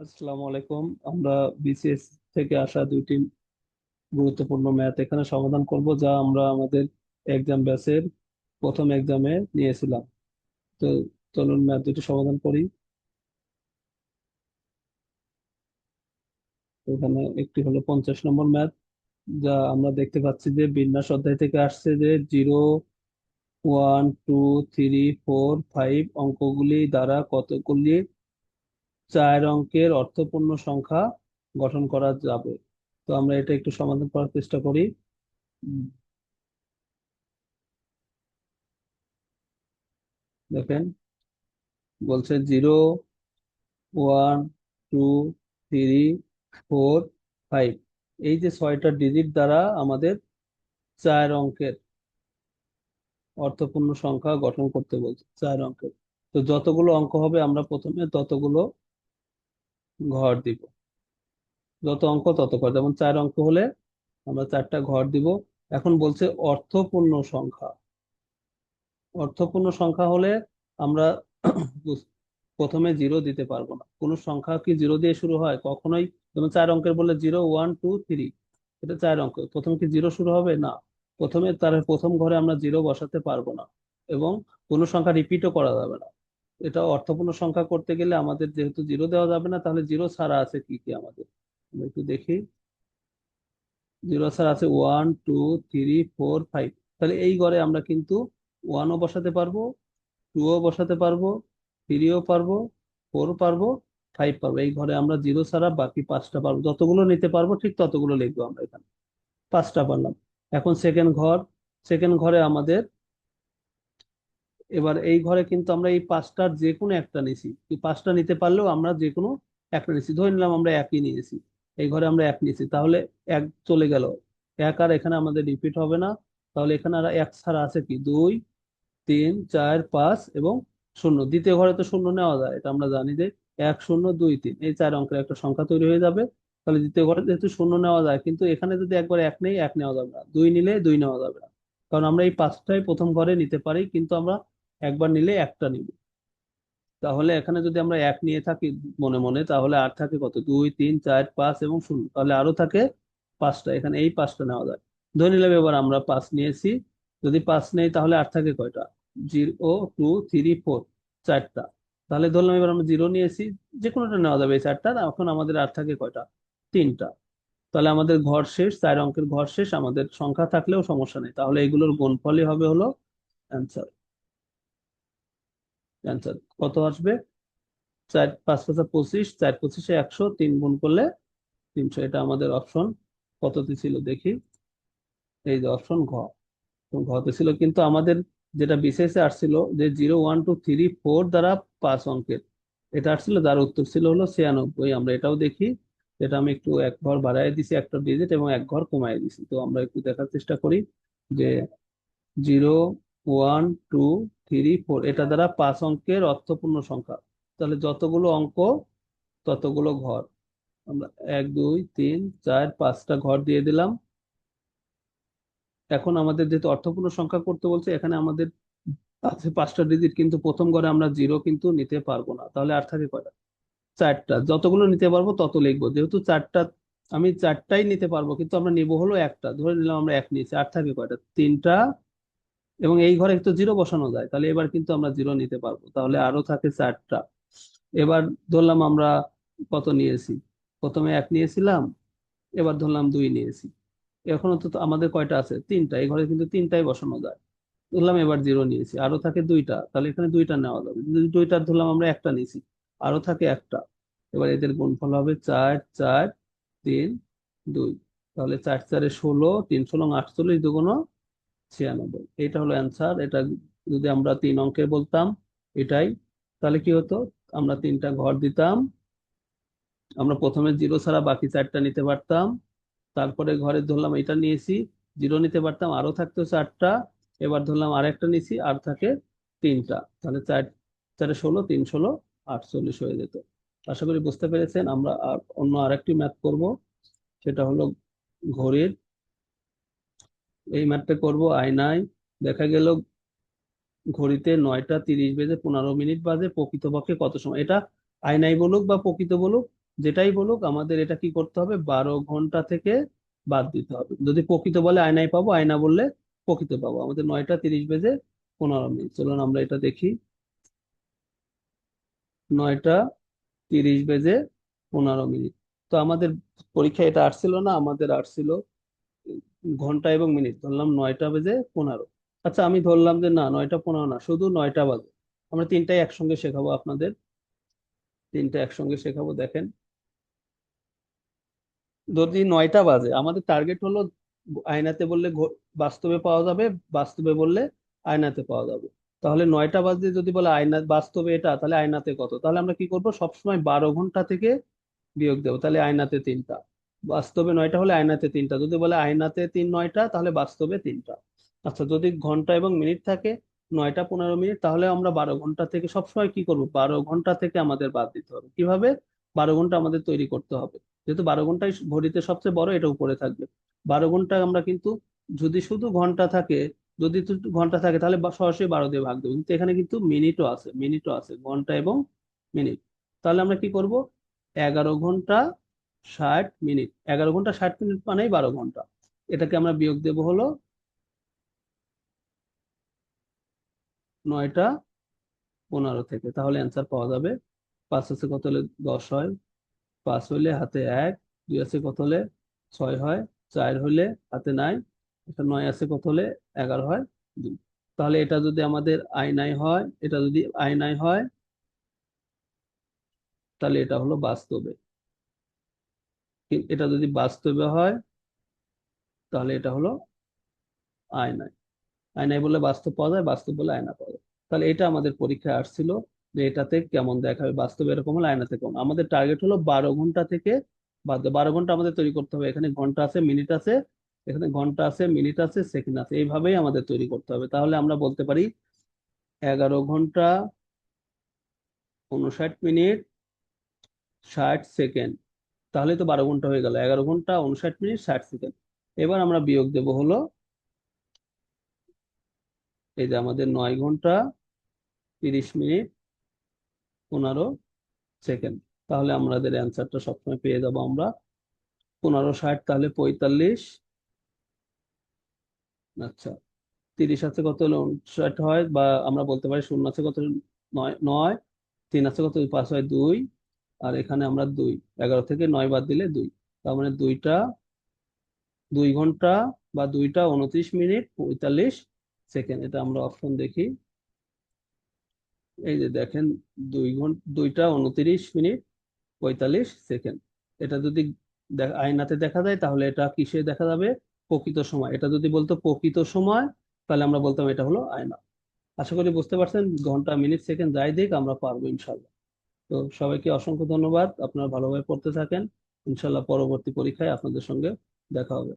আসসালামু আলাইকুম। আমরা বিসিএস থেকে আসা দুইটি গুরুত্বপূর্ণ ম্যাথ এখানে সমাধান করব, যা আমরা আমাদের এক্সাম ব্যাচের প্রথম এক্সামে নিয়েছিলাম। তো চলুন ম্যাথ দুটি সমাধান করি। এখানে একটি হলো 50 নম্বর ম্যাথ, যা আমরা দেখতে পাচ্ছি যে বিন্যাস অধ্যায় থেকে আসছে, যে 0, 1, 2, 3, 4, 5 অঙ্কগুলি দ্বারা কতগুলি 4 অঙ্কের অর্থপূর্ণ সংখ্যা গঠন করা যাবে। তো আমরা এটা একটু সমাধান করার চেষ্টা করি। উম, দেখেন, বলছে 0, 1, 2, 3, 4, 5। এই যে 6টা ডিজিট দ্বারা আমাদের 4 অঙ্কের অর্থপূর্ণ সংখ্যা গঠন করতে বলছে, 4 অঙ্কের। তো যতগুলো অঙ্ক হবে আমরা প্রথমে ততগুলো ঘর দিব। যত অঙ্ক তত ঘর, যেমন 4 অঙ্ক হলে আমরা 4টা ঘর দিব। এখন বলছে অর্থপূর্ণ সংখ্যা। অর্থপূর্ণ সংখ্যা হলে আমরা প্রথমে জিরো দিতে পারবো না। কোন সংখ্যা কি জিরো দিয়ে শুরু হয়? কখনোই। যেমন 4 অঙ্কের বললে 0, 1, 2, 3, এটা 4 অঙ্ক, প্রথম কি জিরো শুরু হবে? না। প্রথমে তার প্রথম ঘরে আমরা জিরো বসাতে পারবো না, এবং কোনো সংখ্যা রিপিটও করা যাবে না। এটা অর্থপূর্ণ সংখ্যা করতে গেলে আমাদের যেহেতু জিরো দেওয়া যাবে না, তাহলে জিরো ছাড়া আছে কি কি আমাদের, আমরা একটু দেখি। জিরো ছাড়া আছে 1, 2, 3, 4, 5। তাহলে এই ঘরে আমরা কিন্তু ওয়ানও বসাতে পারবো, টুও বসাতে পারবো, থ্রিও পারবো, ফোরও পারবো, 5 পারবো। এই ঘরে আমরা জিরো ছাড়া বাকি 5টা পারবো। যতগুলো নিতে পারবো ঠিক ততগুলো লিখবো আমরা এখানে। 5টা পারলাম। এখন সেকেন্ড ঘর। সেকেন্ড ঘরে আমাদের, এবার এই ঘরে কিন্তু আমরা এই 5টার যে কোনো একটা নিছি। এই 5টা নিতে পারলেও আমরা যে কোনো একটা নিছি। ধরে নিলাম আমরা একই নিয়েছি, এই ঘরে আমরা এক নিয়েছি, তাহলে এক চলে গেল। এক আর এখানে আমাদের রিপিট হবে না। তাহলে এখানে আর এক ছাড়া আছে কি? 2, 3, 4, 5 এবং শূন্য। দ্বিতীয় ঘরে তো শূন্য নেওয়া যায়, এটা আমরা জানি যে 1, 0, 2, 3 এই 4 অঙ্কের একটা সংখ্যা তৈরি হয়ে যাবে। তাহলে দ্বিতীয় ঘরে যেহেতু শূন্য নেওয়া যায়, কিন্তু এখানে যদি একবার এক নেই, এক নেওয়া যাবে না। দুই নিলে দুই নেওয়া যাবে না, কারণ আমরা এই 5টাই প্রথম ঘরে নিতে পারি, কিন্তু আমরা একবার নিলে একটা নিব। তাহলে এখানে যদি আমরা এক নিয়ে থাকি মনে মনে, তাহলে আর থাকে কত? 2, 3, 4, 5 এবং শূন্য, তাহলে আরো থাকে 5টা। এখানে এই 5টা নেওয়া যায়। ধরে নিলাম এবার আমরা 5 নিয়েছি। যদি 5 নেই তাহলে আর থাকে কয়টা? 0, 2, 3, 4, 4টা। তাহলে ধরলাম এবার আমরা জিরো নিয়েছি, যে কোনোটা নেওয়া যাবে এই 4টা। এখন আমাদের আর থাকে কয়টা? 3টা। তাহলে আমাদের ঘর শেষ, 4 অঙ্কের ঘর শেষ। আমাদের সংখ্যা থাকলেও সমস্যা নেই, তাহলে এগুলোর গুণফলই হবে হলো অ্যান্সার। অ্যান্সার কত আসবে? 4, 5, 5, 25, 4, 25, 100, 3 গুণ করলে 300। এটা আমাদের অপশন কততে ছিল দেখি। এই যে অপশন ঘ। তো ঘতে ছিল, কিন্তু আমাদের যেটা বিশেষে আসছিল যে 0, 1, 2, 3, 4 দ্বারা 5 অঙ্কের, এটা আসছিল, যার উত্তর ছিল হলো 96। আমরা এটাও দেখি। এটা আমি একটু এক ঘর বাড়াই দিছি, একটা ডিজিট, এবং এক ঘর কমাই দিছি। তো আমরা একটু দেখার চেষ্টা করি যে 0, 1, 2, 3, 4 এটা দ্বারা 5 অঙ্কের অর্থপূর্ণ সংখ্যা। তাহলে যতগুলো অঙ্ক ততগুলো ঘর। আমরা 1, 2, 3, 4, 5টা ঘর দিয়ে দিলাম। এখন আমাদের যেহেতু অর্থপূর্ণ সংখ্যা করতে বলছে, এখানে আমাদের আছে 5টা ডিজিট, কিন্তু প্রথম ঘরে আমরা জিরো কিন্তু নিতে পারবো না। তাহলে আর থাকে কয়টা? 4টা। যতগুলো নিতে পারবো তত লিখবো, যেহেতু 4টা, আমি 4টাই নিতে পারবো, কিন্তু আমরা নিবো হলো একটা। ধরে নিলাম আমরা এক নিয়েছি, আর থাকে কয়টা? 3টা। এবং এই ঘরে তো জিরো বসানো যায়, তাহলে এবার কিন্তু আমরা জিরো নিতে পারবো, তাহলে আরো থাকে 4টা। এবার ধরলাম আমরা কত নিয়েছি? প্রথমে এক নিয়েছিলাম, এবার ধরলাম দুই নিয়েছি। এখনো তো আমাদের কয়টা আছে? 3টা। এই ঘরে কিন্তু 3টাই বসানো যায়। ধরলাম এবার জিরো নিয়েছি, আরো থাকে 2টা, তাহলে এখানে 2টা নেওয়া যাবে। যদি 2টার ধরলাম আমরা একটা নিয়েছি, আরো থাকে একটা। এবার এদের গুণফল হবে 4, 4, 3, 2। তাহলে 4, 4, 16, 3, 16, 48, দুগুণ 96। এটা হলো অ্যান্সার। এটা যদি আমরা 3 অঙ্কে বলতাম এটাই, তাহলে কি হতো? আমরা 3টা ঘর দিতাম, আমরা প্রথমে জিরো ছাড়া বাকি 4টা নিতে পারতাম। তারপরে ঘরে ধরলাম এটা নিয়েছি, জিরো নিতে পারতাম, আরো থাকতো 4টা। এবার ধরলাম আরেকটা নিয়েছি, আর থাকে 3টা। তাহলে 4, 4, 16, 3, 16, 48 হয়ে যেত। আশা করি বুঝতে পেরেছেন। আমরা আর অন্য আরেকটি ম্যাথ করব, সেটা হলো ঘড়ির। এই ম্যাথটা করব আয়নায়। দেখা গেল ঘড়িতে 9টা 30 বেজে 15 মিনিট বাজে, প্রকৃতপক্ষে কত সময়? এটা আয়নায় বলুক বা প্রকৃত বলুক, যেটাই বলুক আমাদের এটা কি করতে হবে, 12 ঘন্টা থেকে বাদ দিতে হবে। যদি প্রকৃত বলে আয়নায় পাবো, আয়না বললে প্রকৃত পাবো। আমাদের 9টা 30 বেজে 15 মিনিট। চলুন আমরা এটা দেখি। 9টা 30 বেজে 15 মিনিট। তো আমাদের পরীক্ষায় এটা আসছিল না, আমাদের আসছিল ঘন্টা এবং মিনিট। ধরলাম 9টা বেজে 15। আচ্ছা, আমি ধরলাম যে না, 9টা 15 না, শুধু 9টা বাজে। আমরা তিনটাই একসঙ্গে শেখাবো আপনাদের, তিনটা একসঙ্গে শেখাবো। দেখেন, যদি 9টা বাজে, আমাদের টার্গেট হলো আয়নাতে বললে বাস্তবে পাওয়া যাবে, বাস্তবে বললে আয়নাতে পাওয়া যাবে। তাহলে 9টা বাজে যদি বলে আয়না বাস্তবে এটা, তাহলে আয়নাতে কত? তাহলে আমরা কি করব, সবসময় 12 ঘন্টা থেকে বিয়োগ দেবো। তাহলে আয়নাতে 3টা, বাস্তবে 9টা হলে আয়নাতে 3টা। যদি বলে আয়নাতে 9টা, তাহলে বাস্তবে 3টা। আচ্ছা, যদি ঘন্টা এবং মিনিট থাকে 9টা 15 মিনিট, তাহলে আমরা 12 ঘন্টা থেকে সবসময় কি করব, 12 ঘন্টা থেকে আমাদের বাদ দিতে হবে। কিভাবে? 12 ঘন্টা আমাদের তৈরি করতে হবে, যেহেতু 12 ঘন্টায় ঘড়িতে সবচেয়ে বড়, এটা উপরে থাকবে। 12 ঘন্টা আমরা কিন্তু, যদি শুধু ঘন্টা থাকে, যদি শুধু ঘন্টা থাকে তাহলে সরাসরি 12 দিয়ে ভাগ দেবো। কিন্তু এখানে কিন্তু মিনিটও আছে, মিনিটও আছে, ঘন্টা এবং মিনিট। তাহলে আমরা কি করব, 11 ঘন্টা 60 মিনিট, 11 ঘন্টা 60 মিনিট মানেই 12 ঘন্টা। এটাকে আমরা বিয়োগ দেব হলো 9টা 15 থেকে। তাহলে অ্যান্সার পাওয়া যাবে। 5 আছে কত হলে 10 হয়, 5 হলে হাতে 1, 2 আছে কত হলে 6 হয়, 4 হলে হাতে নাই, এটা 9 আছে কত হলে 11 হয়, 2। তাহলে এটা যদি আমাদের আয়নায় হয়, এটা যদি আয়নায় হয়, তাহলে এটা হলো বাস্তবে। এটা যদি বাস্তবে হয়, তাহলে এটা হলো আয়নায়। আয়নায় বললে বাস্তব পাওয়া যায়, বাস্তব বলে আয়না পাওয়া যায়। তাহলে এটা আমাদের পরীক্ষায় আসছিল, যে এটাতে কেমন দেখাবে, বাস্তবে এরকম হলে আয়নাতে কেমন। আমাদের টার্গেট হলো 12 ঘন্টা থেকে বাদ। 12 ঘন্টা আমাদের তৈরি করতে হবে। এখানে ঘন্টা আছে, মিনিট আছে, এখানে ঘন্টা আছে, মিনিট আছে, সেকেন্ড আছে, এইভাবেই আমাদের তৈরি করতে হবে। তাহলে আমরা বলতে পারি 11 ঘন্টা 59 মিনিট 60 সেকেন্ড। তাহলে তো 12 ঘন্টা হয়ে গেল, 11 ঘন্টা 59 মিনিট 60 সেকেন্ড। এবার আমরা বিয়োগ দেব হলো, এই যে আমাদের 9 ঘন্টা 30 মিনিট 15 সেকেন্ড। তাহলে আমাদের অ্যান্সারটা সবসময় পেয়ে যাবো আমরা। 15 60 তাহলে 45। আচ্ছা, 30 আছে কত হলো 59 হয়, বা আমরা বলতে পারি 0 আছে কত হলো 9 9, 3 আছে কত 5 হয় 2, আর এখানে আমরা 2, 11 থেকে 9 বাদ দিলে 2। তার মানে 2 ঘন্টা বা 2টা 29 মিনিট 45 সেকেন্ড। এটা আমরা অপশন দেখি। এই যে দেখেন, 2 ঘন্টা 2টা 29 মিনিট 45 সেকেন্ড। এটা যদি আয়নাতে দেখা যায়, তাহলে এটা কিসে দেখা যাবে, প্রকৃত সময়। এটা যদি বলতো প্রকৃত সময়, তাহলে আমরা বলতাম এটা হলো আয়না। আশা করি বুঝতে পারছেন, ঘন্টা মিনিট সেকেন্ড যাই দিক আমরা পারবো ইনশাল্লাহ। তো সবাইকে অসংখ্য ধন্যবাদ, আপনারা ভালোভাবে পড়তে থাকেন। ইনশাল্লাহ পরবর্তী পরীক্ষায় আপনাদের সঙ্গে দেখা হবে।